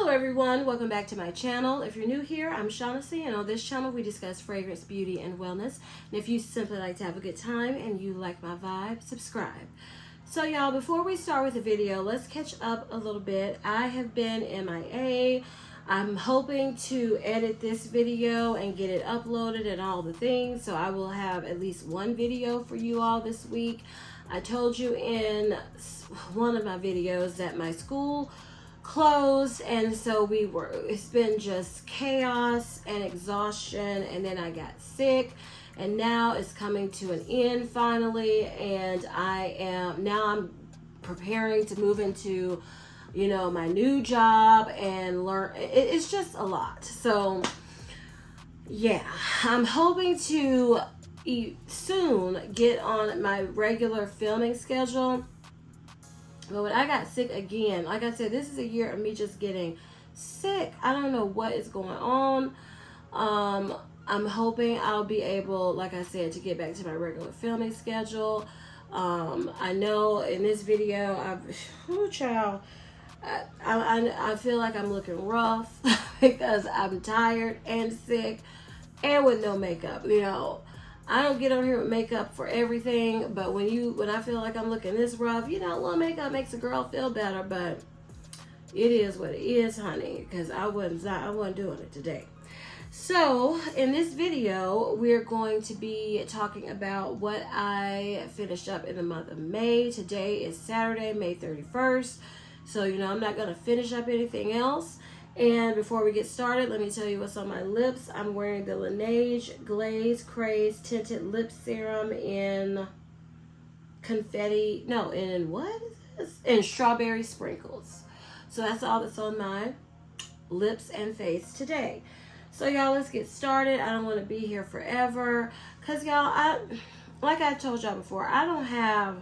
Hello everyone, welcome back to my channel. If you're new here, I'm Shaughnessy, and on this channel we discuss fragrance, beauty, and wellness. And if you simply like to have a good time and you like my vibe, subscribe. So y'all, before we start with the video, let's catch up a little bit. I have been MIA. I'm hoping to edit this video and get it uploaded and all the things, so I will have at least one video for you all this week. I told you in one of my videos that my school closed, and so it's been just chaos and exhaustion, and then I got sick, and now it's coming to an end finally, and I'm preparing to move into, you know, my new job and learn. It's just a lot. So yeah, I'm hoping to soon get on my regular filming schedule. But when I got sick again, like I said, this is a year of me just getting sick. I don't know what is going on. I'm hoping I'll be able, like I said, to get back to my regular filming schedule. I know in this video, I feel like I'm looking rough because I'm tired and sick and with no makeup. You know, I don't get on here with makeup for everything, but when I feel like I'm looking this rough, you know, a little makeup makes a girl feel better, but it is what it is, honey, because I wasn't doing it today. So in this video, we're going to be talking about what I finished up in the month of May. Today is Saturday, May 31st. So, you know, I'm not going to finish up anything else. And before we get started, let me tell you what's on my lips. I'm wearing the Laneige Glaze Craze Tinted Lip Serum in in Strawberry Sprinkles. So that's all that's on my lips and face today. So y'all, let's get started. I don't want to be here forever, because y'all, like I told y'all before, I don't have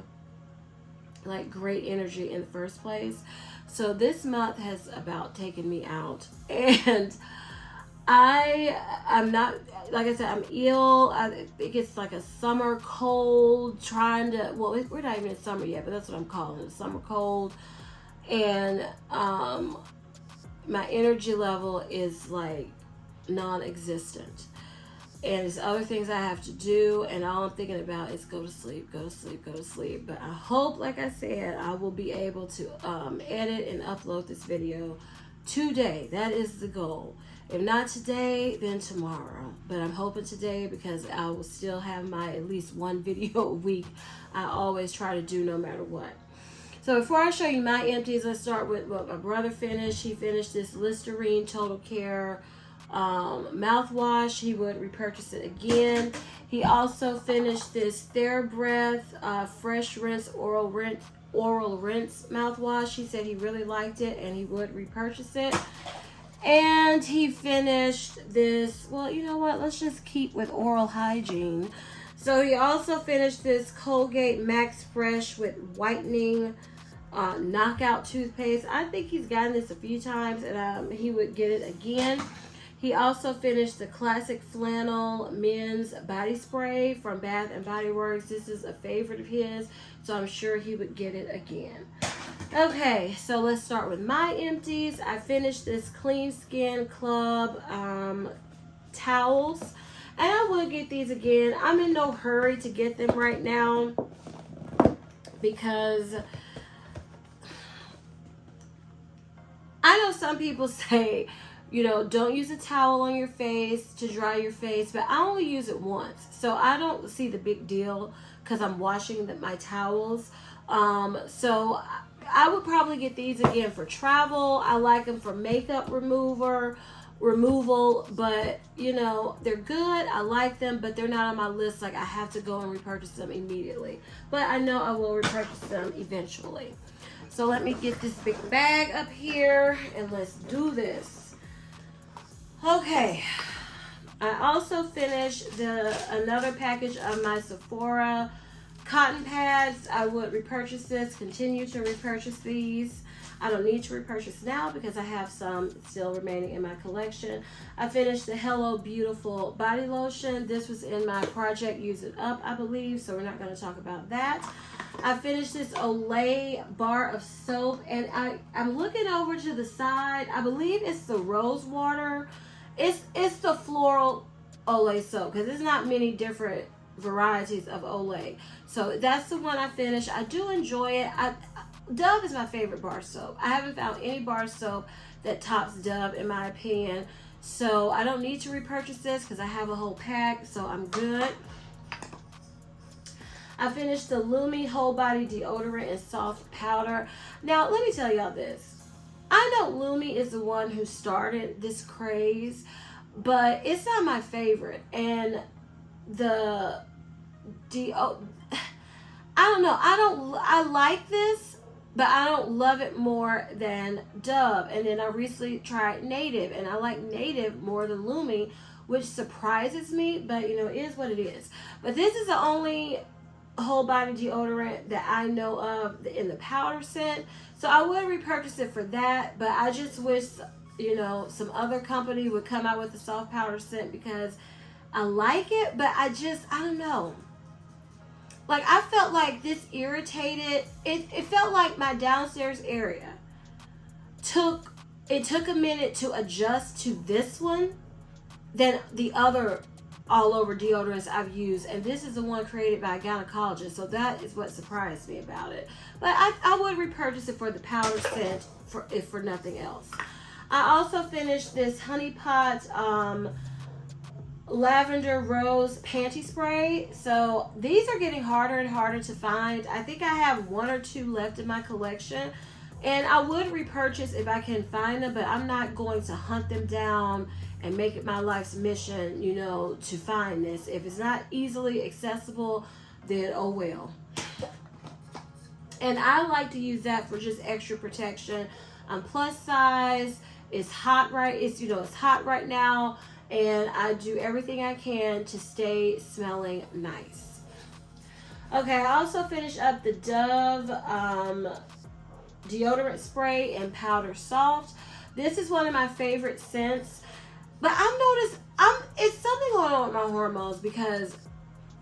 like great energy in the first place. So this month has about taken me out, and I'm not, like I said, I'm ill. It gets like a summer cold, we're not even in summer yet, but that's what I'm calling it, summer cold. And my energy level is like non-existent, and there's other things I have to do, and all I'm thinking about is go to sleep. But I hope, like I said, I will be able to edit and upload this video today. That is the goal. If not today, then tomorrow. But I'm hoping today, because I will still have my at least one video a week. I always try to do, no matter what. So before I show you my empties, let's start with what my brother finished. He finished this Listerine Total Care mouthwash. He would repurchase it again. He also finished this TheraBreath Fresh Rinse Oral Rinse mouthwash. He said he really liked it and he would repurchase it. And he finished this, well, you know what, let's just keep with oral hygiene. So he also finished this Colgate Max Fresh with whitening knockout toothpaste. I think he's gotten this a few times, and he would get it again. He also finished the Classic Flannel Men's Body Spray from Bath and Body Works. This is a favorite of his, so I'm sure he would get it again. Okay, so let's start with my empties. I finished this Clean Skin Club towels, and I will get these again. I'm in no hurry to get them right now, because I know some people say, you know, don't use a towel on your face to dry your face, but I only use it once, so I don't see the big deal because I'm washing my towels. So I would probably get these again for travel. I like them for makeup removal, but you know, they're good. I like them, but they're not on my list like I have to go and repurchase them immediately. But I know I will repurchase them eventually. So let me get this big bag up here and let's do this. Okay, I also finished another package of my Sephora cotton pads. I would repurchase this, continue to repurchase these. I don't need to repurchase now because I have some still remaining in my collection. I finished the Hello Beautiful body lotion. This was in my project Use It Up, I believe, so we're not going to talk about that. I finished this Olay bar of soap, and I'm looking over to the side. I believe it's the rose water. It's the floral Olay soap, because there's not many different varieties of Olay. So that's the one I finished. I do enjoy it. Dove is my favorite bar soap. I haven't found any bar soap that tops Dove in my opinion. So I don't need to repurchase this because I have a whole pack, so I'm good. I finished the Lumi Whole Body Deodorant in Soft Powder. Now, let me tell y'all this. I know Lumi is the one who started this craze, but it's not my favorite. And the I don't know. I like this, but I don't love it more than Dove. And then I recently tried Native, and I like Native more than Lumi, which surprises me, but you know, it is what it is. But this is the only whole body deodorant that I know of in the powder scent. So I would repurchase it for that, but I just wish, you know, some other company would come out with a soft powder scent, because I like it, but I don't know. Like, I felt like this irritated. It felt like my downstairs area took a minute to adjust to this one than the other all over deodorants I've used. And this is the one created by a gynecologist. So that is what surprised me about it. But I would repurchase it for the powder scent, if for nothing else. I also finished this Honey Pot Lavender Rose Panty Spray. So these are getting harder and harder to find. I think I have 1 or 2 left in my collection, and I would repurchase if I can find them, but I'm not going to hunt them down and make it my life's mission, you know, to find this. If it's not easily accessible, then oh well. And I like to use that for just extra protection. I'm plus size. It's hot it's hot right now. And I do everything I can to stay smelling nice. Okay, I also finished up the Dove deodorant spray in Powder Soft. This is one of my favorite scents. But I've noticed it's something going on with my hormones, because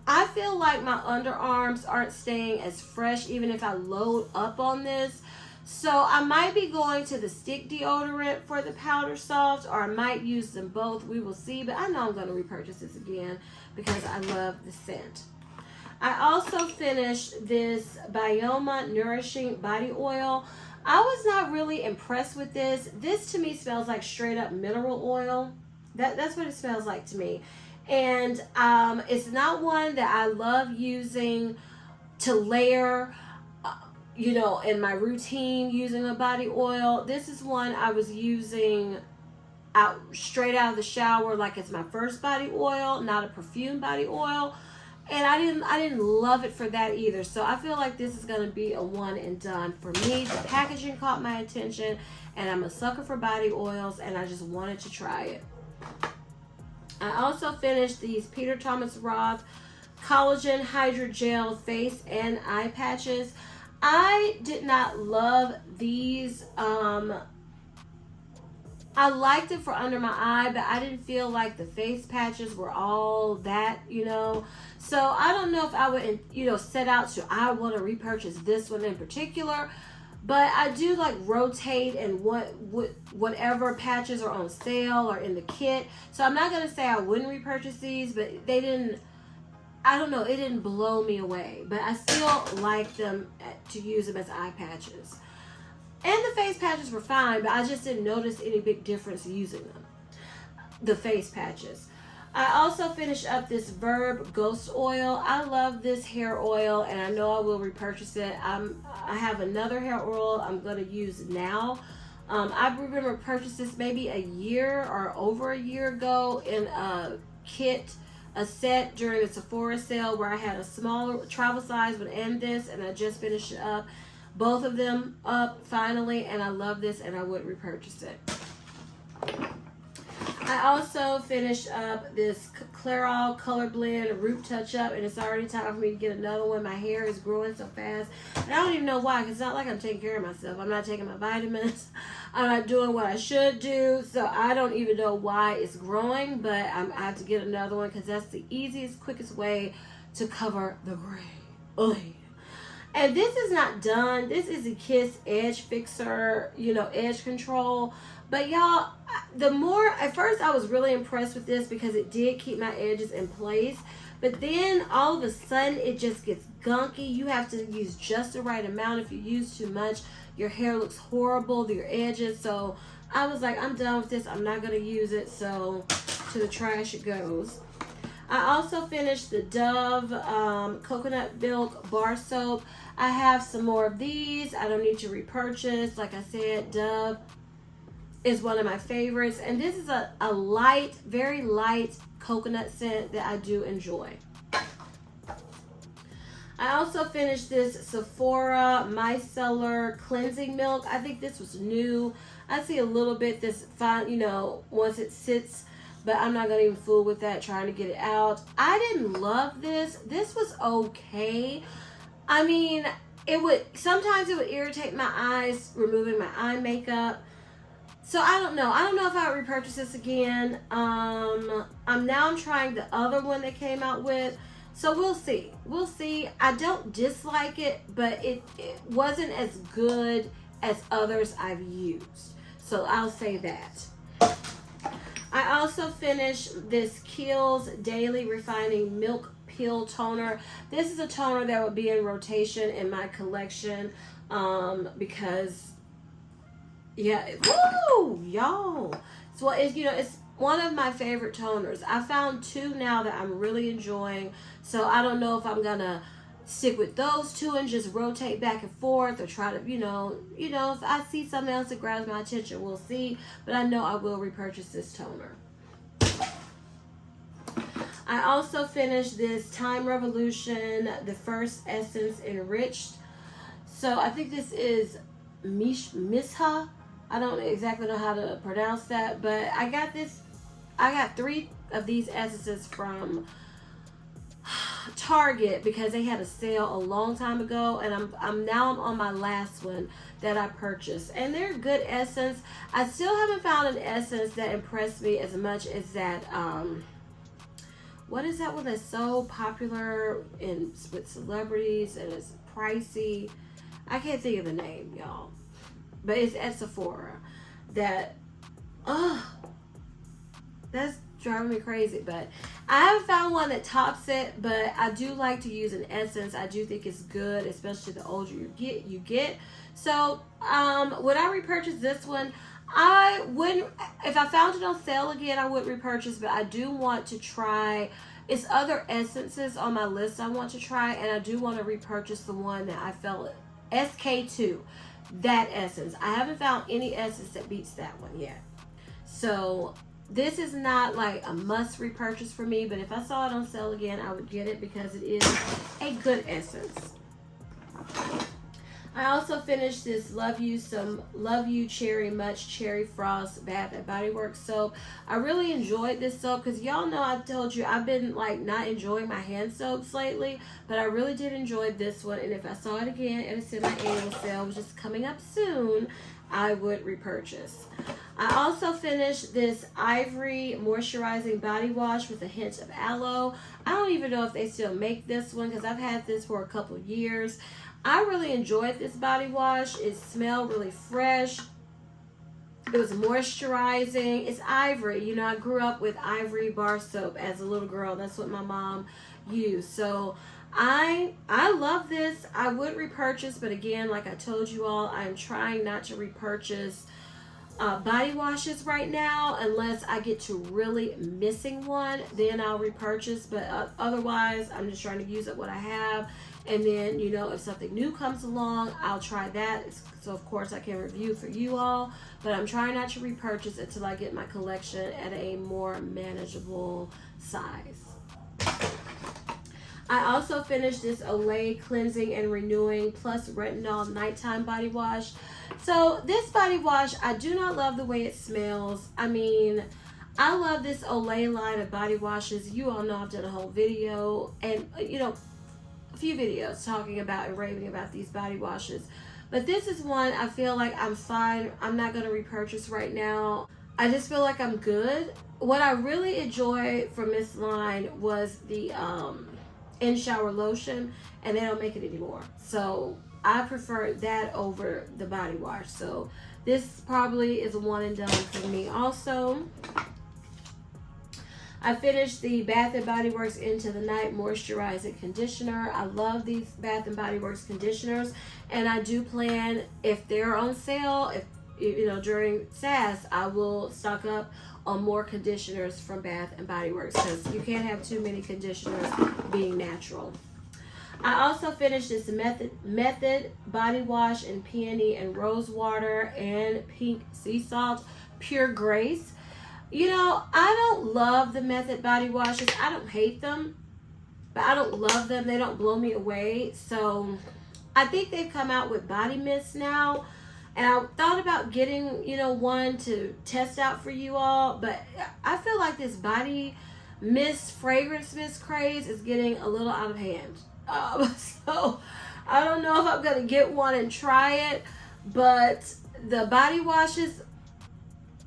I feel like my underarms aren't staying as fresh even if I load up on this. So I might be going to the stick deodorant for the Powder Soft, or I might use them both. We will see, but I know I'm going to repurchase this again because I love the scent. I also finished this Bioma Nourishing Body Oil. I was not really impressed with this. This to me smells like straight up mineral oil. That's what it smells like to me. And it's not one that I love using to layer, you know, in my routine using a body oil. This is one I was using straight out of the shower, like it's my first body oil, not a perfume body oil. And I didn't love it for that either. So I feel like this is going to be a one and done for me. The packaging caught my attention, and I'm a sucker for body oils, and I just wanted to try it. I also finished these Peter Thomas Roth Collagen Hydrogel face and eye patches. I did not love these. I liked it for under my eye, but I didn't feel like the face patches were all that, you know. So I don't know if I would, you know, set out to, I want to repurchase this one in particular. But I do like rotate and whatever patches are on sale or in the kit. So I'm not going to say I wouldn't repurchase these, but they didn't, I don't know, it didn't blow me away. But I still like them to use them as eye patches. And the face patches were fine, but I just didn't notice any big difference using them. The face patches. I also finished up this Verb Ghost Oil. I love this hair oil, and I know I will repurchase it. I have another hair oil I'm going to use now. I remember purchased this maybe a year or over a year ago in a kit, a set during a Sephora sale where I had a smaller travel size one and this, and I just finished it up. Both of them up finally, and I love this, and I would repurchase it. I also finished up this Clairol Color Blend Root Touch Up, and it's already time for me to get another one. My hair is growing so fast, and I don't even know why, because it's not like I'm taking care of myself. I'm not taking my vitamins. I'm not doing what I should do, so I don't even know why it's growing, but I have to get another one because that's the easiest, quickest way to cover the gray. Ugh. And this is not done. This is a Kiss Edge Fixer, you know, edge control. But y'all, the more, at first I was really impressed with this because it did keep my edges in place. But then all of a sudden it just gets gunky. You have to use just the right amount. If you use too much, your hair looks horrible, your edges. So I was like, I'm done with this. I'm not going to use it. So to the trash it goes. I also finished the Dove coconut milk bar soap. I have some more of these. I don't need to repurchase. Like I said, Dove is one of my favorites. And this is a light, very light coconut scent that I do enjoy. I also finished this Sephora Micellar Cleansing Milk. I think this was new. I see a little bit this fine, you know, once it sits, but I'm not gonna even fool with that, trying to get it out. I didn't love this. This was okay. I mean, sometimes it would irritate my eyes, removing my eye makeup. So I don't know. I don't know if I would repurchase this again. I'm trying the other one they came out with. So we'll see. We'll see. I don't dislike it, but it wasn't as good as others I've used. So I'll say that. I also finished this Kiehl's Daily Refining Milk Peel Toner. This is a toner that would be in rotation in my collection because, yeah, woo, y'all. So it's one of my favorite toners. I found two now that I'm really enjoying. So I don't know if I'm gonna stick with those two and just rotate back and forth, or try to, if I see something else that grabs my attention, we'll see. But I know I will repurchase this toner. I also finished this Time Revolution, the First Essence Enriched. So I think this is Misha. I don't exactly know how to pronounce that, but I got 3 of these essences from Target because they had a sale a long time ago, and I'm now on my last one that I purchased, and they're good essence. I still haven't found an essence that impressed me as much as that what is that one that's so popular with celebrities and it's pricey? I can't think of the name, y'all, but it's at Sephora. That's driving me crazy. But I haven't found one that tops it, but I do like to use an essence. I do think it's good, especially the older you get. So would I repurchase this one? I wouldn't. If I found it on sale again, I would repurchase, but I do want to try. It's other essences on my list I want to try, and I do want to repurchase the one that I felt, SK2, that essence. I haven't found any essence that beats that one yet. So this is not like a must repurchase for me, but if I saw it on sale again, I would get it because it is a good essence. I also finished this Love You Cherry Much Cherry Frost Bath and Body Works soap. I really enjoyed this soap because y'all know I told you I've been like not enjoying my hand soaps lately, but I really did enjoy this one, and if I saw it again at a semi-annual sale, which is coming up soon, I would repurchase. I also finished this Ivory Moisturizing Body Wash with a hint of aloe. I don't even know if they still make this one because I've had this for a couple years. I really enjoyed this body wash. It smelled really fresh. It was moisturizing. It's Ivory. You know, I grew up with Ivory bar soap as a little girl. That's what my mom used. So I love this. I would repurchase, but again, like I told you all, I'm trying not to repurchase body washes right now unless I get to really missing one. Then I'll repurchase, but otherwise I'm just trying to use up what I have. And then, if something new comes along, I'll try that. So, of course, I can review for you all. But I'm trying not to repurchase until I get my collection at a more manageable size. I also finished this Olay Cleansing and Renewing Plus Retinol Nighttime Body Wash. So, this body wash, I do not love the way it smells. I mean, I love this Olay line of body washes. You all know I've done a whole video and, a few videos talking about and raving about these body washes, but this is one I feel like I'm fine. I'm not going to repurchase right now. I just feel like I'm good. What I really enjoyed from this line was the in shower lotion, and they don't make it anymore. So I prefer that over the body wash. So this probably is a one and done for me also. I finished the Bath & Body Works Into the Night Moisturizing Conditioner. I love these Bath & Body Works conditioners, and I do plan, if they're on sale, if you know, during SAS, I will stock up on more conditioners from Bath & Body Works, because you can't have too many conditioners being natural. I also finished this Method Body Wash in Peony and Rose Water and Pink Sea Salt Pure Grace. You know, I don't love the Method body washes. I don't hate them, but I don't love them. They don't blow me away. So I think they've come out with body mist now. And I thought about getting, you know, one to test out for you all. But I feel like this body mist, fragrance mist craze is getting a little out of hand. So I don't know if I'm going to get one and try it. But the body washes,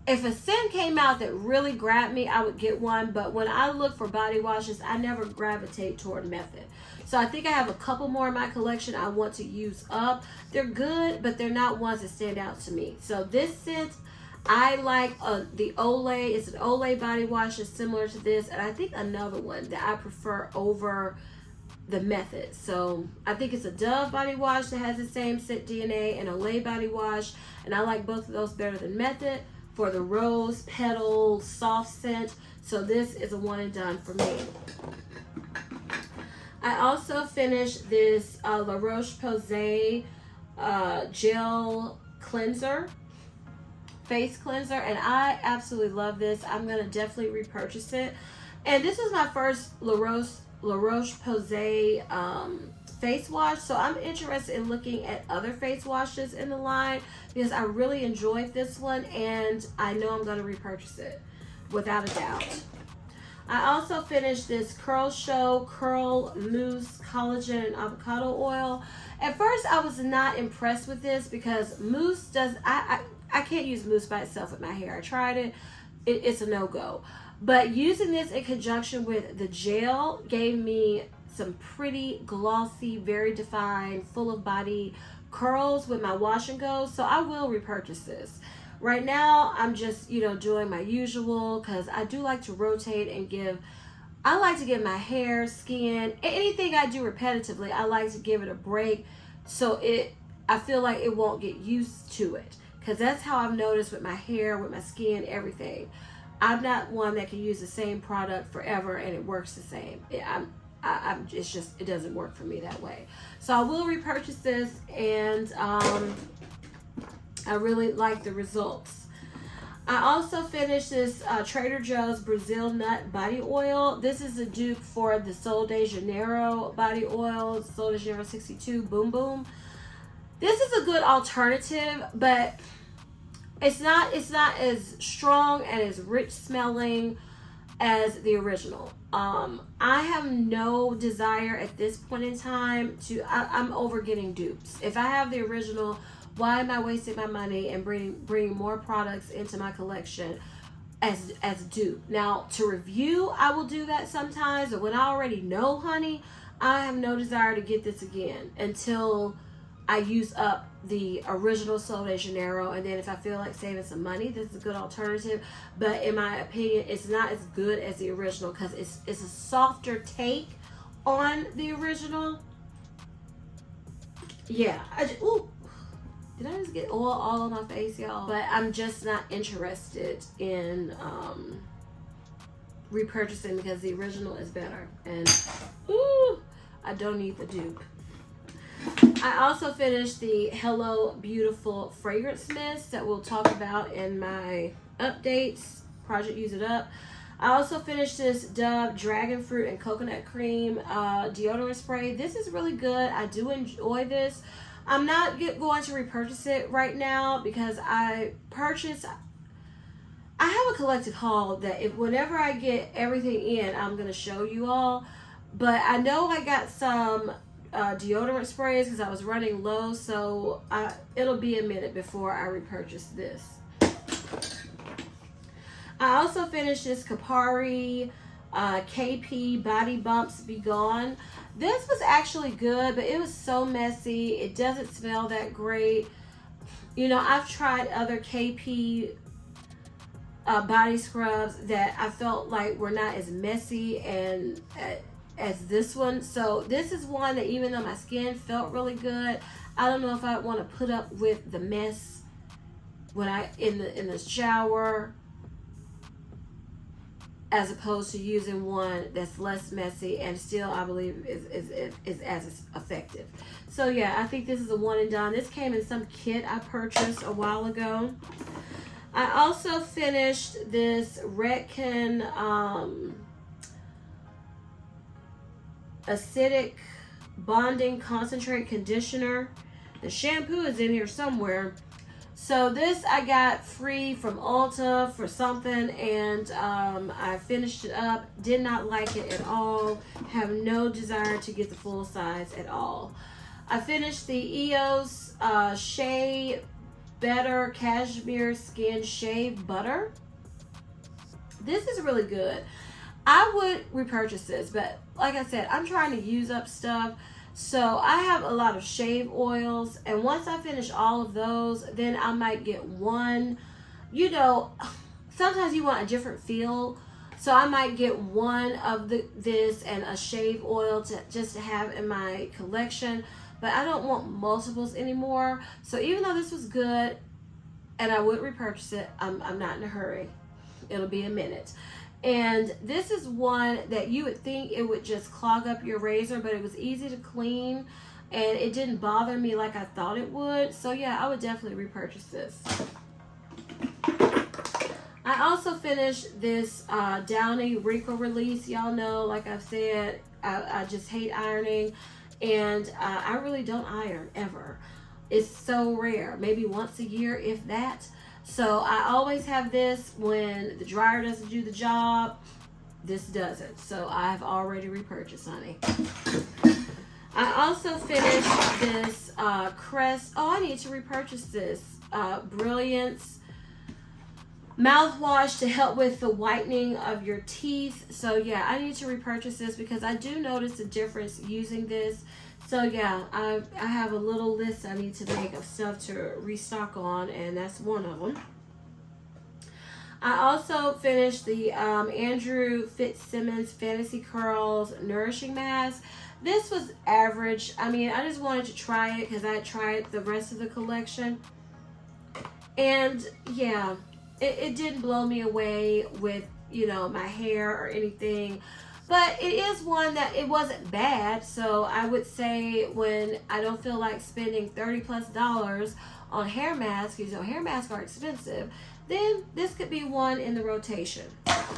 if a scent came out that really grabbed me, I would get one. But when I look for body washes, I never gravitate toward Method. So I think I have a couple more in my collection I want to use up. They're good, but they're not ones that stand out to me. So this scent, I like the Olay. It's an Olay body wash that's similar to this. And I think another one that I prefer over the Method. So I think it's a Dove body wash that has the same scent DNA, and Olay body wash. And I like both of those better than Method for the rose petal soft scent. So this is a one and done for me. I also finished this La Roche-Posay gel cleanser, face cleanser, and I absolutely love this. I'm gonna definitely repurchase it. And this was my first La Roche-Posay face wash, so I'm interested in looking at other face washes in the line, because I really enjoyed this one, and I know I'm going to repurchase it without a doubt. I also finished this Curl Show Curl Mousse Collagen and Avocado Oil. At first I was not impressed with this, because mousse does, I can't use mousse by itself with my hair. I tried it, it's a no-go. But using this in conjunction with the gel gave me some pretty glossy, very defined, full of body curls with my wash and go. So I will repurchase this. Right now, I'm just, you know, doing my usual, because I do like to rotate and I like to give my hair, skin, anything I do repetitively, I like to give it a break, so I feel like it won't get used to it. Because that's how I've noticed with my hair, with my skin, everything. I'm not one that can use the same product forever and it works the same. It's just, it doesn't work for me that way. So I will repurchase this, and I really like the results. I also finished this Trader Joe's Brazil Nut Body Oil. This is a dupe for the Sol de Janeiro Body Oil, Sol de Janeiro 62 Boom Boom. This is a good alternative, but it's not as strong and as rich smelling as the original. I have no desire at this point in time I'm over getting dupes. If I have the original, why am I wasting my money and bringing more products into my collection as dupe? Now, to review, I will do that sometimes, but when I already know, honey, I have no desire to get this again until I use up the original Sol de Janeiro, and then if I feel like saving some money, this is a good alternative. But in my opinion, it's not as good as the original, because it's a softer take on the original. Yeah, ooh, did I just get oil all on my face, y'all? But I'm just not interested in repurchasing, because the original is better, and ooh, I don't need the dupe. I also finished the Hello Beautiful Fragrance Mist that we'll talk about in my updates, Project Use It Up. I also finished this Dove Dragon Fruit and Coconut Cream deodorant spray. This is really good. I do enjoy this. I'm not going to repurchase it right now, because I have a collected haul that whenever I get everything in, I'm going to show you all. But I know I got some deodorant sprays because I was running low, so it'll be a minute before I repurchase this. I also finished this Kapari KP Body Bumps Be Gone. This was actually good, but it was so messy. It doesn't smell that great. You know, I've tried other KP body scrubs that I felt like were not as messy and as this one. So this is one that even though my skin felt really good, I don't know if I want to put up with the mess when I in the shower, as opposed to using one that's less messy and still I believe is as effective. So yeah, I think this is a one and done. This came in some kit I purchased a while ago. I also finished this Redken acidic bonding concentrate conditioner. The shampoo is in here somewhere. So this I got free from Ulta for something, and I finished it up. Did not like it at all. Have no desire to get the full size at all. I finished the EOS Shea Better Cashmere Skin Shave Butter. This is really good. I would repurchase this, but like I said, I'm trying to use up stuff. So I have a lot of shave oils, and once I finish all of those, then I might get one. You know, sometimes you want a different feel, so I might get one of this and a shave oil to just to have in my collection. But I don't want multiples anymore. So even though this was good and I would repurchase it, I'm not in a hurry. It'll be a minute. And this is one that you would think it would just clog up your razor, but it was easy to clean and it didn't bother me like I thought it would. So yeah, I would definitely repurchase this. I also finished this Downy Wrinkle Release. Y'all know, like I've said, I just hate ironing. And I really don't iron ever. It's so rare, maybe once a year, if that. So I always have this when the dryer doesn't do the job. This doesn't. So I've already repurchased, honey. I also finished this Crest. Oh, I need to repurchase this Brilliance mouthwash to help with the whitening of your teeth. So yeah, I need to repurchase this because I do notice a difference using this. So yeah, I have a little list I need to make of stuff to restock on, and that's one of them. I also finished the Andrew Fitzsimmons Fantasy Curls Nourishing Mask. This was average. I mean, I just wanted to try it because I had tried the rest of the collection. And yeah, it didn't blow me away with, you know, my hair or anything. But it is one that it wasn't bad. So I would say when I don't feel like spending $30+ on hair masks, you know, hair masks are expensive, then this could be one in the rotation.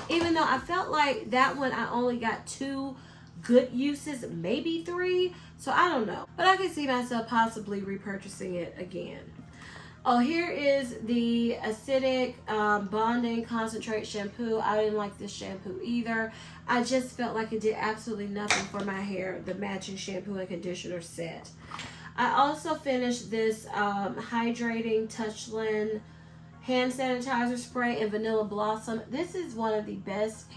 Even though I felt like that one I only got 2 good uses, maybe 3. So I don't know. But I can see myself possibly repurchasing it again. Oh, here is the acidic bonding concentrate shampoo. I didn't like this shampoo either. I just felt like it did absolutely nothing for my hair, the matching shampoo and conditioner set. I also finished this hydrating Touchland hand sanitizer spray in Vanilla Blossom. This is one of the best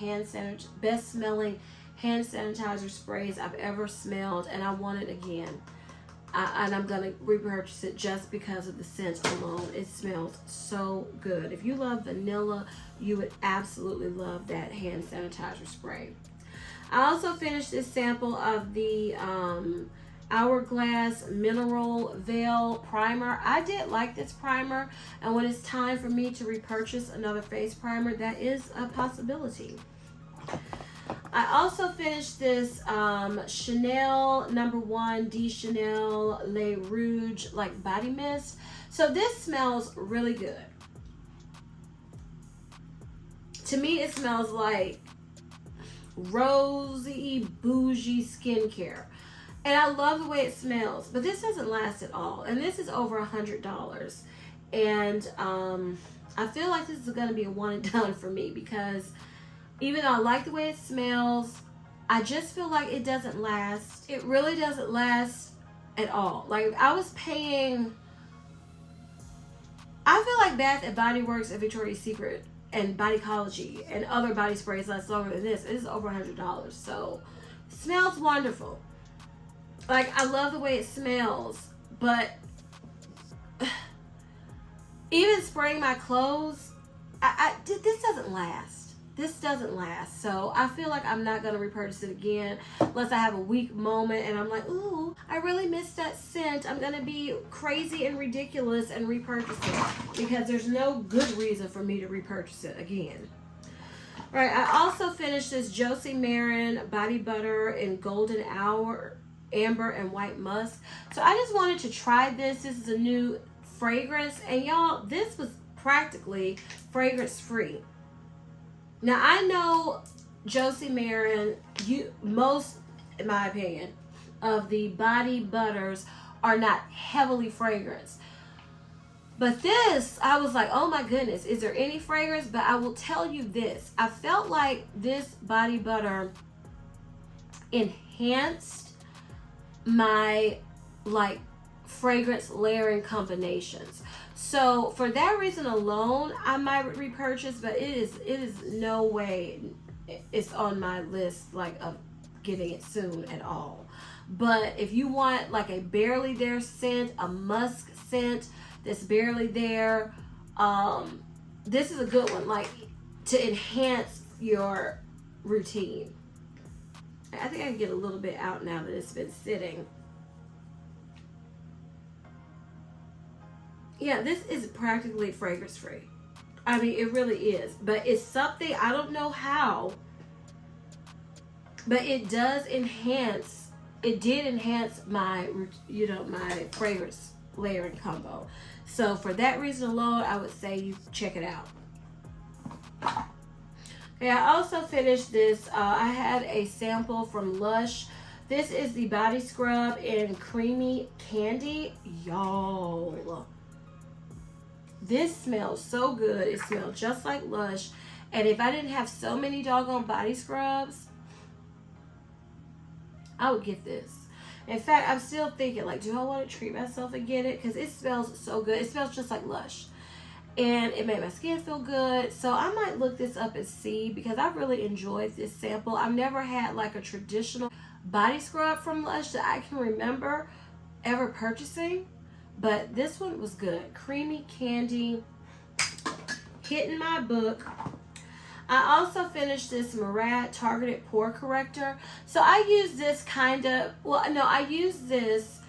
smelling hand sanitizer sprays I've ever smelled, and I want it again. And I'm going to repurchase it just because of the scent alone. It smells so good. If you love vanilla, you would absolutely love that hand sanitizer spray. I also finished this sample of the Hourglass Mineral Veil Primer. I did like this primer, and when it's time for me to repurchase another face primer, that is a possibility. I also finished this Chanel No. 1 de Chanel Le Rouge like body mist. So this smells really good. To me, it smells like rosy, bougie skincare. And I love the way it smells, but this doesn't last at all. And this is over $100. And I feel like this is going to be a one and done for me because even though I like the way it smells, I just feel like it doesn't last. It really doesn't last at all. Like I was paying, I feel like Bath and Body Works and Victoria's Secret and Bodycology and other body sprays last longer than this. It is over $100. So it smells wonderful. Like, I love the way it smells, but even spraying my clothes, this doesn't last. This doesn't last. So I feel like I'm not going to repurchase it again unless I have a weak moment and I'm like, ooh, I really missed that scent. I'm going to be crazy and ridiculous and repurchase it because there's no good reason for me to repurchase it again. All right, I also finished this Josie Maran body butter in golden hour, amber, and white musk. So I just wanted to try this. This is a new fragrance, and y'all, this was practically fragrance free. Now I know Josie Maran, most, in my opinion, of the body butters are not heavily fragranced. But this, I was like, oh my goodness, is there any fragrance? But I will tell you this, I felt like this body butter enhanced my like fragrance layering combinations. So for that reason alone, I might repurchase, but it is no way it's on my list like of getting it soon at all. But if you want like a barely there scent, a musk scent that's barely there, this is a good one, like to enhance your routine. I think I can get a little bit out now that it's been sitting. Yeah, this is practically fragrance free. I mean, it really is. But it's something, I don't know how, but it does enhance, it did enhance my, my fragrance layering combo. So for that reason alone, I would say you check it out. Okay, I also finished this. I had a sample from Lush. This is the body scrub in creamy candy. Y'all, this smells so good. It smells just like Lush. And if I didn't have so many doggone body scrubs, I would get this. In fact, I'm still thinking, like, do I want to treat myself and get it? Because it smells so good. It smells just like Lush. And it made my skin feel good. So I might look this up and see, because I really enjoyed this sample. I've never had like a traditional body scrub from Lush that I can remember ever purchasing. But this one was good. Creamy candy, hitting my book. I also finished this Murad Targeted Pore Corrector. So I use this I use this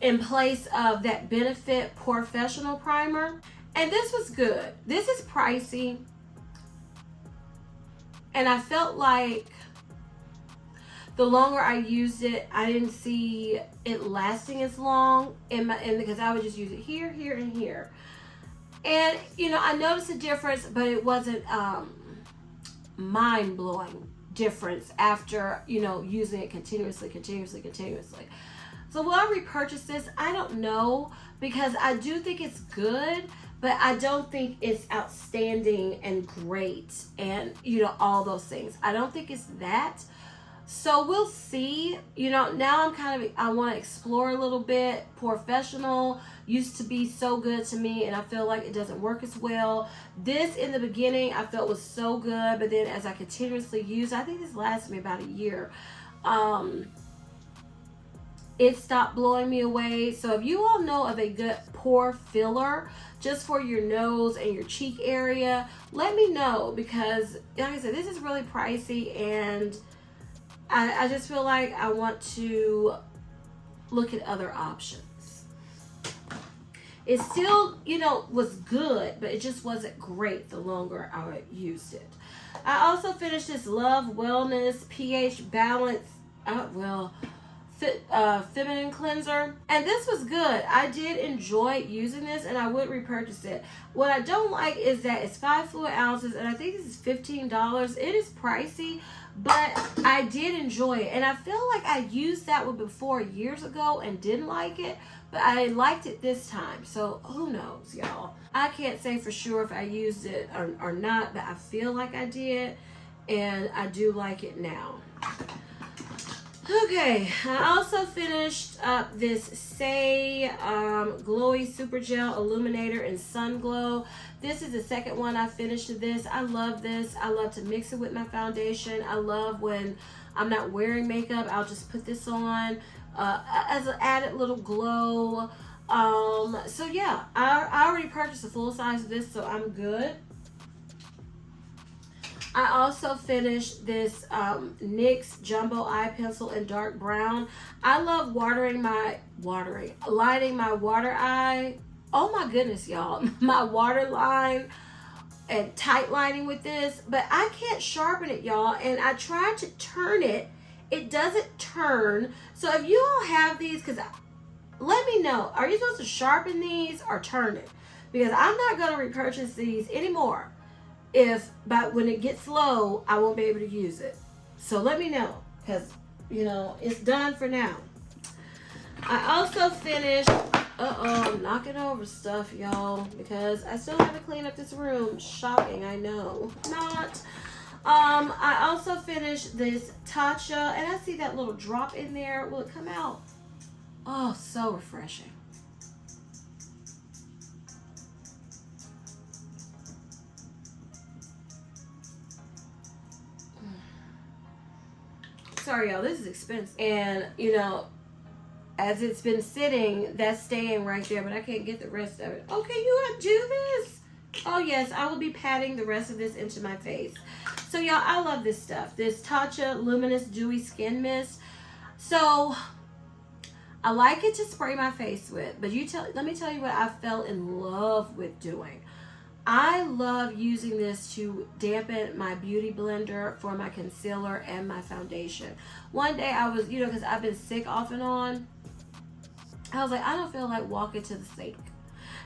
in place of that Benefit Professional Primer. And this was good. This is pricey. And I felt like the longer I used it, I didn't see it lasting as long because I would just use it here, here, and here. And, I noticed a difference, but it wasn't mind-blowing difference after, using it continuously. So will I repurchase this? I don't know, because I do think it's good, but I don't think it's outstanding and great and, all those things. I don't think it's that. So we'll see. Now I want to explore a little bit. Professional used to be so good to me, and I feel like it doesn't work as well. This in the beginning I felt was so good, but then as I continuously use, I think this lasted me about a year. It stopped blowing me away. So if you all know of a good pore filler just for your nose and your cheek area, let me know, because like I said, this is really pricey, and I just feel like I want to look at other options. It still, was good, but it just wasn't great the longer I used it. I also finished this Love Wellness pH Balance, feminine cleanser, and this was good. I did enjoy using this, and I would repurchase it. What I don't like is that it's 5 fluid ounces, and I think this is $15. It is pricey, but I did enjoy it, and I feel like I used that one before years ago and didn't like it, but I liked it this time. So who knows, y'all? I can't say for sure if I used it or not, but I feel like I did, and I do like it now. Okay, I also finished up this Say Glowy Super Gel Illuminator in Sun Glow. This is the second one I finished of this. I love this. I love to mix it with my foundation. I love when I'm not wearing makeup, I'll just put this on. as an added little glow. So yeah, I already purchased a full size of this, so I'm good. I also finished this NYX Jumbo Eye Pencil in dark brown. I love lighting my water eye. Oh my goodness, y'all. My waterline and tight lining with this, but I can't sharpen it, y'all. And I tried to turn it. It doesn't turn. So if you all have these, because let me know, are you supposed to sharpen these or turn it? Because I'm not going to repurchase these anymore. But when it gets low, I won't be able to use it. So let me know, because, you know, it's done for now. I also finished, I'm knocking over stuff, y'all, because I still have to clean up this room. Shocking, I know. Not. I also finished this Tatcha, and I see that little drop in there. Will it come out? Oh, so refreshing. Sorry, y'all, this is expensive. And, you know, as it's been sitting, that's staying right there, but I can't get the rest of it. Okay, you want to do this? Oh, yes, I will be patting the rest of this into my face. So, y'all, I love this stuff. This Tatcha Luminous Dewy Skin Mist. So, I like it to spray my face with, but let me tell you what I fell in love with doing. I love using this to dampen my beauty blender for my concealer and my foundation. One day I was, you know, because I've been sick off and on, I was like, I don't feel like walking to the sink.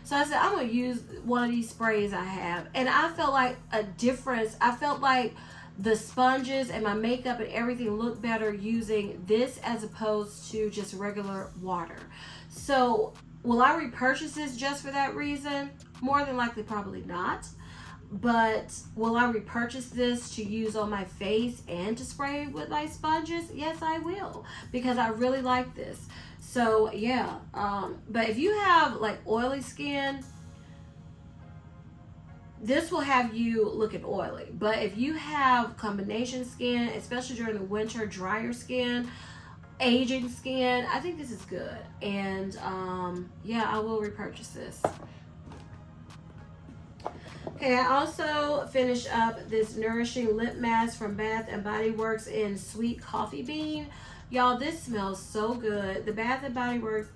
So I said, I'm going to use one of these sprays I have. And I felt like a difference. I felt like the sponges and my makeup and everything looked better using this as opposed to just regular water. So will I repurchase this just for that reason? More than likely, probably not. But will I repurchase this to use on my face and to spray with my sponges? Yes, I will, because I really like this. So yeah, but if you have like oily skin, this will have you looking oily. But if you have combination skin, especially during the winter, drier skin, aging skin, I think this is good. And yeah, I will repurchase this. Okay, I also finished up this Nourishing Lip Mask from Bath & Body Works in Sweet Coffee Bean. Y'all, this smells so good. The Bath & Body Works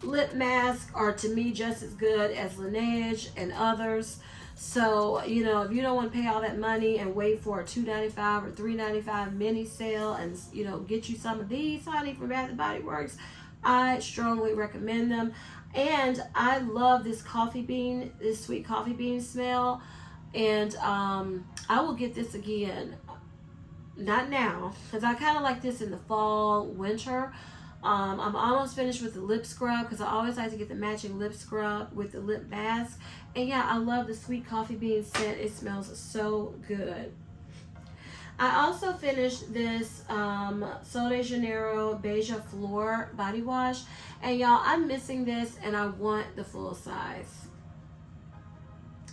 lip masks are, to me, just as good as Laneige and others. So, you know, if you don't want to pay all that money and wait for a $2.95 or $3.95 mini sale and, you know, get you some of these, honey, from Bath & Body Works, I strongly recommend them. And I love this coffee bean, this sweet coffee bean smell. And I will get this again. Not now, because I kind of like this in the fall, winter. I'm almost finished with the lip scrub, because I always like to get the matching lip scrub with the lip mask. And yeah, I love the sweet coffee bean scent. It smells so good. I also finished this Sol de Janeiro Beija Flor body wash. And y'all, I'm missing this and I want the full size.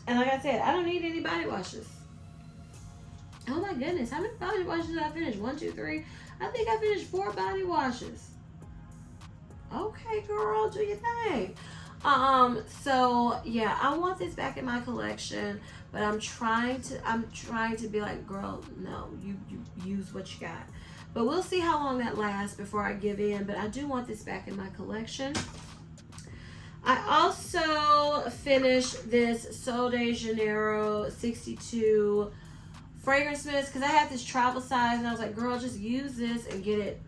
And like I said, I don't need any body washes. Oh my goodness, how many body washes did I finish? 1, 2, 3. I think I finished 4 body washes. Okay, girl, do your thing. So yeah, I want this back in my collection, but I'm trying to be like, girl, no, you use what you got. But we'll see how long that lasts before I give in, but I do want this back in my collection. I also finished this Sol de Janeiro 62 fragrance mist, because I had this travel size and I was like, girl, just use this and get it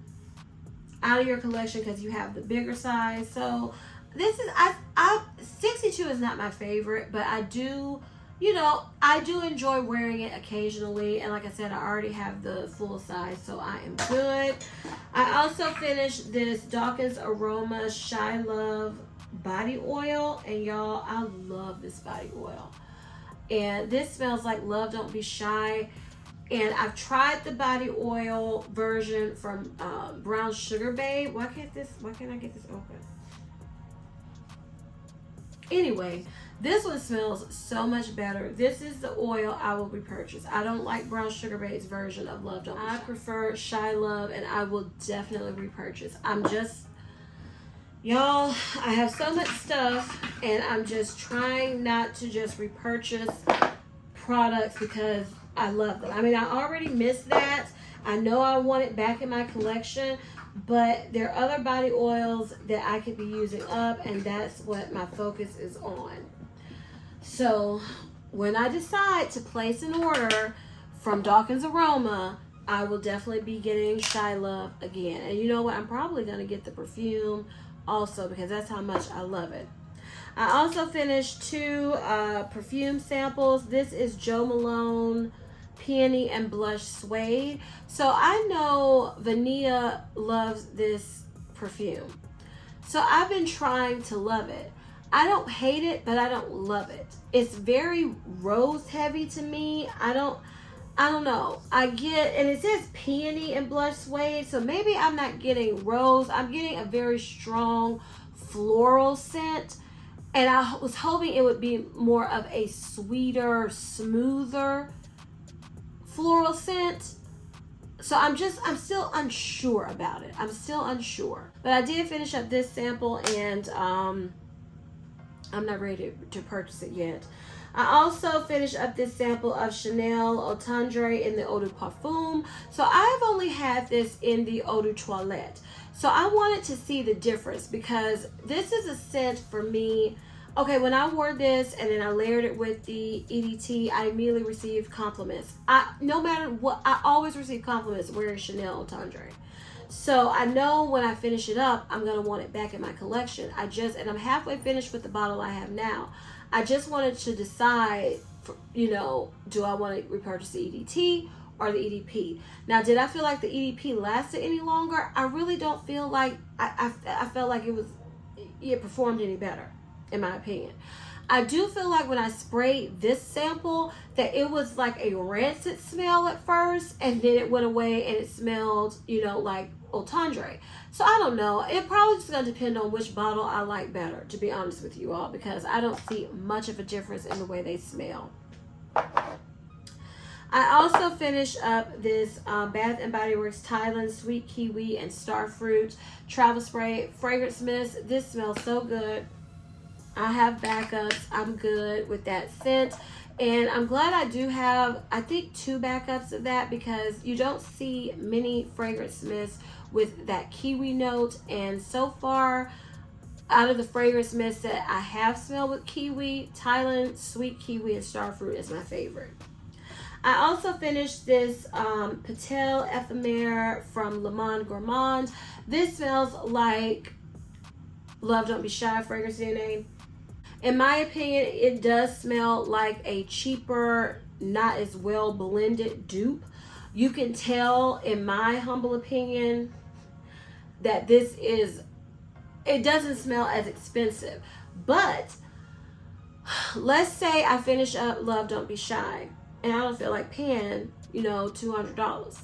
out of your collection because you have the bigger size. So this is, 62 is not my favorite, but I do, you know, I do enjoy wearing it occasionally. And like I said, I already have the full size, so I am good. I also finished this Dawkins Aroma Shy Love body oil. And y'all, I love this body oil. And this smells like Love Don't Be Shy. And I've tried the body oil version from Brown Sugar Babe. Why can't I get this open? Anyway, This one smells so much better. This is the oil I will repurchase. I don't like Brown Sugar Babe's version of Love Don't Be Shy. I prefer Shy Love, and I will definitely repurchase. Y'all, I have so much stuff, and I'm just trying not to just repurchase products because I love them. I mean, I already missed that. I know I want it back in my collection, but there are other body oils that I could be using up, and that's what my focus is on. So when I decide to place an order from Dawkins Aroma, I will definitely be getting Shy Love again. And you know what? I'm probably going to get the perfume also because that's how much I love it. I also finished 2 perfume samples. This is Jo Malone Peony and Blush Suede. So I know Vanilla loves this perfume. So I've been trying to love it. I don't hate it, but I don't love it. It's very rose heavy to me. I don't know. I get, and it says peony and blush suede, so maybe I'm not getting rose. I'm getting a very strong floral scent, and I was hoping it would be more of a sweeter, smoother floral scent. So I'm still unsure about it. I'm still unsure. But I did finish up this sample, and I'm not ready to purchase it yet. I also finished up this sample of Chanel Eau Tendre in the Eau de Parfum. So I've only had this in the Eau de Toilette. So I wanted to see the difference because this is a scent for me. Okay, when I wore this and then I layered it with the EDT, I immediately received compliments. No matter what, I always receive compliments wearing Chanel Eau Tendre. So I know when I finish it up, I'm going to want it back in my collection. And I'm halfway finished with the bottle I have now. I just wanted to decide, do I want to repurchase the EDT or the EDP? Now, did I feel like the EDP lasted any longer? I really don't feel like, I felt like it performed any better, in my opinion. I do feel like when I sprayed this sample that it was like a rancid smell at first, and then it went away and it smelled, like Eau Tendre. So I don't know. It probably just going to depend on which bottle I like better, to be honest with you all, because I don't see much of a difference in the way they smell. I also finished up this Bath & Body Works Thailand Sweet Kiwi and Starfruit Travel Spray Fragrance Mist. This smells so good. I have backups. I'm good with that scent. And I'm glad I do have, I think, 2 backups of that because you don't see many fragrance mists with that kiwi note. And so far, out of the fragrance mists that I have smelled with kiwi, Thailand Sweet Kiwi and Starfruit is my favorite. I also finished this Patel Ephemere from Le Monde Gourmand. This smells like Love Don't Be Shy fragrance DNA. In my opinion, it does smell like a cheaper, not as well blended dupe. You can tell, in my humble opinion, that it doesn't smell as expensive. But let's say I finish up Love Don't Be Shy and I don't feel like paying, $200.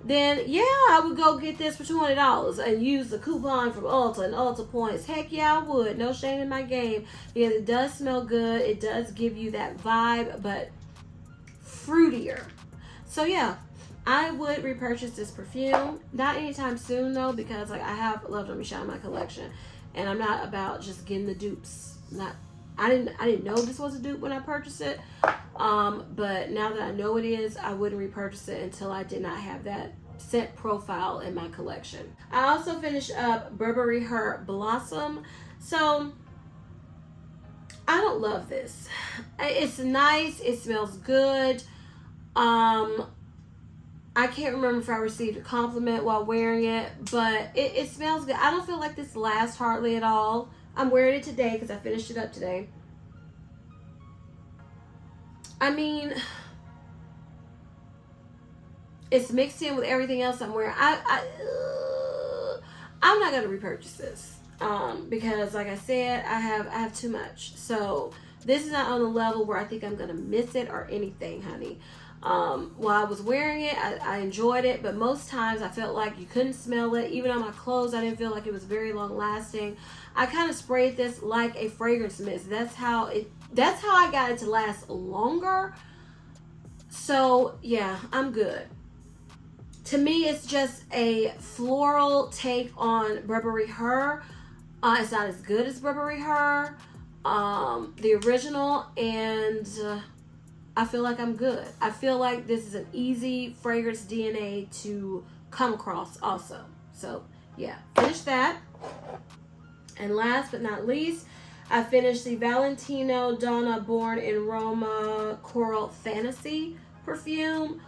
Then yeah, I would go get this for $200 and use the coupon from Ulta and Ulta points. Heck yeah, I would. No shame in my game because it does smell good. It does give you that vibe, but fruitier. So yeah, I would repurchase this perfume. Not anytime soon though, because I have Love Don't Be Shy in my collection, and I'm not about just getting the dupes. I didn't know this was a dupe when I purchased it. But now that I know it is, I wouldn't repurchase it until I did not have that scent profile in my collection. I also finished up Burberry Her Blossom. So I don't love this. It's nice. It smells good. I can't remember if I received a compliment while wearing it, but it smells good. I don't feel like this lasts hardly at all. I'm wearing it today because I finished it up today. I mean, it's mixed in with everything else I'm wearing. I'm not gonna repurchase this because, like I said, I have too much. So this is not on the level where I think I'm gonna miss it or anything, honey. While I was wearing it, I enjoyed it, but most times I felt like you couldn't smell it. Even on my clothes, I didn't feel like it was very long lasting. I kind of sprayed this like a fragrance mist. That's how that's how I got it to last longer. So yeah, I'm good. To me, it's just a floral take on Burberry Her. It's not as good as Burberry Her, the original, and I feel like I'm good. I feel like this is an easy fragrance DNA to come across also. So yeah, finish that. And last but not least, I finished the Valentino Donna Born in Roma Coral Fantasy perfume.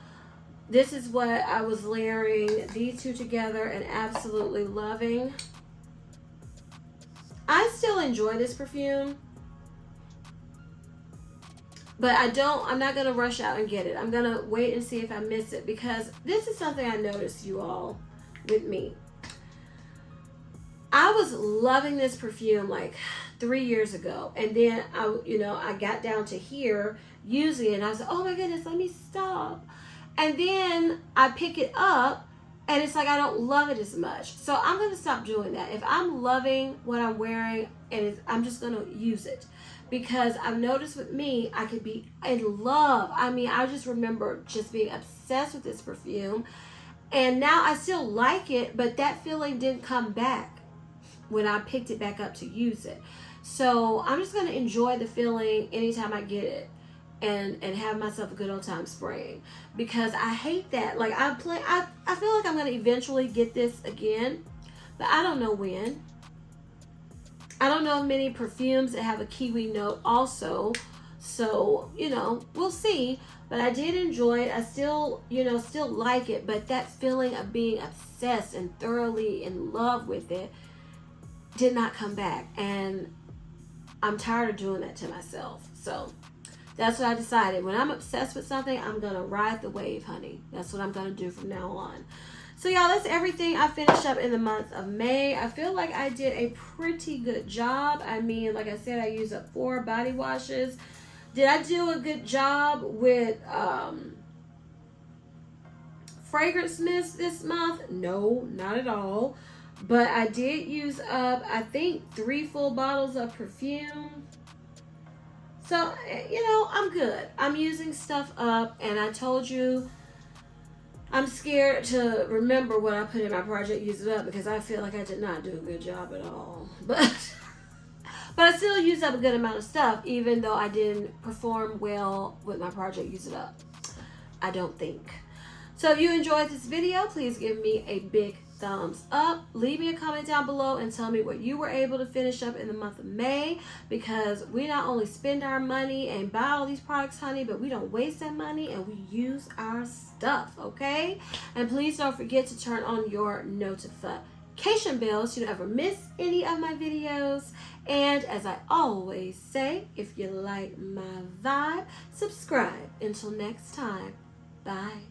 This is what I was layering these two together and absolutely loving. I still enjoy this perfume, but I'm not going to rush out and get it. I'm going to wait and see if I miss it, because this is something I noticed, you all, with me. I was loving this perfume like 3 years ago, and then I got down to here using it, and I was like, oh my goodness, let me stop. And then I pick it up, and it's like I don't love it as much. So I'm going to stop doing that. If I'm loving what I'm wearing, I'm just going to use it. Because I've noticed with me, I could be in love. I mean, I just remember just being obsessed with this perfume. And now I still like it, but that feeling didn't come back when I picked it back up to use it. So I'm just going to enjoy the feeling anytime I get it. And have myself a good old time spraying, because I hate that. Like I feel like I'm gonna eventually get this again, but I don't know when. I don't know many perfumes that have a kiwi note also, so we'll see. But I did enjoy it. I still like it, but that feeling of being obsessed and thoroughly in love with it did not come back, and I'm tired of doing that to myself. So that's what I decided. When I'm obsessed with something, I'm going to ride the wave, honey. That's what I'm going to do from now on. So, y'all, that's everything I finished up in the month of May. I feel like I did a pretty good job. I mean, like I said, I used up 4 body washes. Did I do a good job with fragrance mist this month? No, not at all. But I did use up, I think, 3 full bottles of perfume. So, I'm good. I'm using stuff up, and I told you I'm scared to remember what I put in my project use it up, because I feel like I did not do a good job at all. But I still used up a good amount of stuff, even though I didn't perform well with my project use it up. I don't think. So if you enjoyed this video, please give me a big thumbs up. Leave me a comment down below and tell me what you were able to finish up in the month of May, because we not only spend our money and buy all these products, honey, but we don't waste that money and we use our stuff, okay? And please don't forget to turn on your notification bell so you don't ever miss any of my videos. And as I always say, if you like my vibe, subscribe. Until next time, bye.